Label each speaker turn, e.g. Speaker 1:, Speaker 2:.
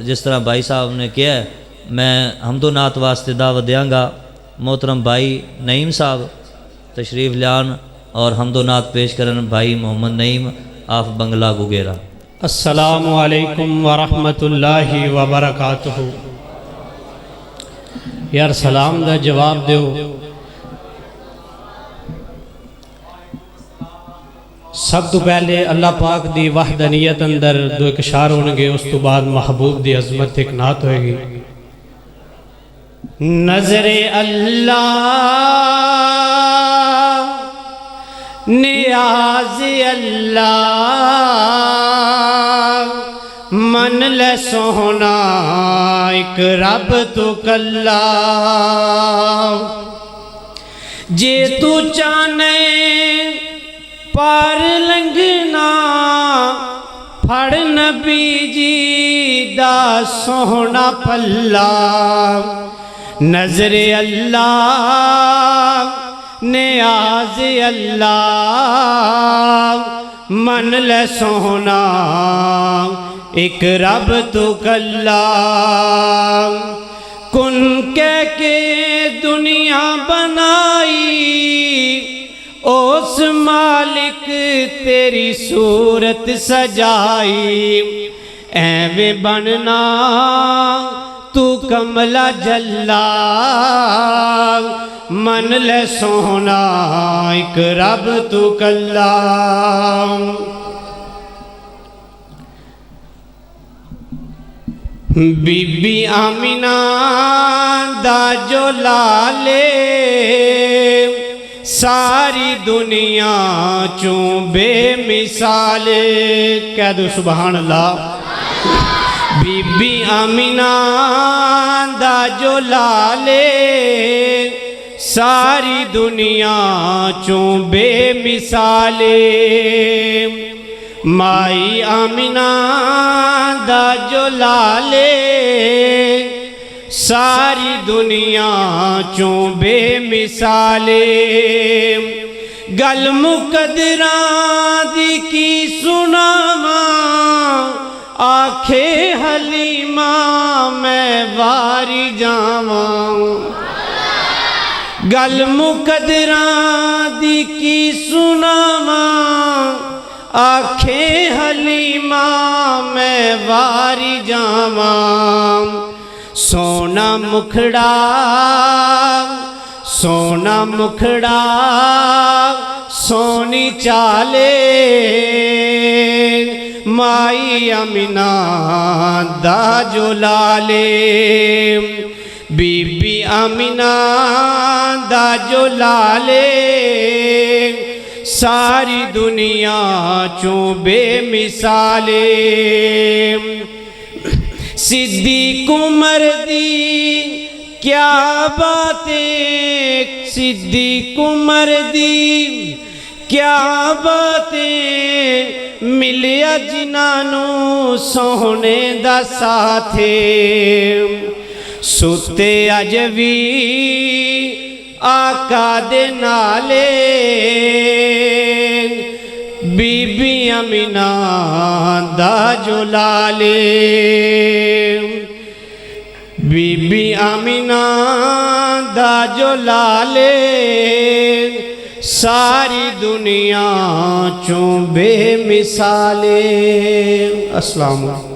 Speaker 1: जिस तरह भाई साहब ने किया है, मैं हमदो नात वास्ते दावत देंगा। मोहतरम भाई नईम साहब तशरीफ़ लियान और हमदो नात पेश करन भाई मोहम्मद नईम आफ बंगला गुगेरा।
Speaker 2: अस्सलामु अलैकुम वरहमतुल्लाहि वबरकातुहू। यार सलाम दा जवाब दो। सब तो पहले अल्लाह पाक दी वहदनीयत अंदर दो एक इशार होंगे, उस तो बाद महबूब दी अजमत एक नात होएगी। नजरे अल्लाह नियाज अल्लाह मन ले सोहना एक रब तो कल्ला। जे तू चाने पार लंघना फड़ नबी जी दा सोहना पल्ला। नजरे अल्लाह नियाज अल्लाह मन ले सोहना एक रब तो कल्ला। कुन कह के दुनिया बनाई उस मालिक तेरी सूरत सजाई। ऐवे बनना तू कमला जल्ला मन ले सोहना एक रब तू कल्ला। बीबी आमिना दा जो लाले सारी दुनिया चों बेमिसाल। कह दो सुभान अल्लाह। बीबी आमिना दा जो लाले सारी दुनिया चों बेमिसाले। माई आमिना दा जो लाले सारी दुनिया चों बेमिसाले। गल मुकदरा दी की सुनावा आखे हलीमा मैं वारी जावा। गल मुकदरा दी की सुनावा आखे हलीमा मैं वारी जावा। सोना मुखड़ा सोना मुखड़ा सोनी चाले। माई अमीना दा जो लाले। बीबी अमीना दा जो लाले सारी दुनिया चों बेमिसाले। सिद्दीक उमर दी क्या बातें, सिद्दीक उमर दी क्या बातें मिलिया जिन्हानू सोहने दा साथे। सुते अज भी आका दे नाले। बीबी अमीना दा जो लाले। बीबी अमीना दा जो लाले सारी दुनिया चों बेमिसाले। अस्सलाम वालेकुम।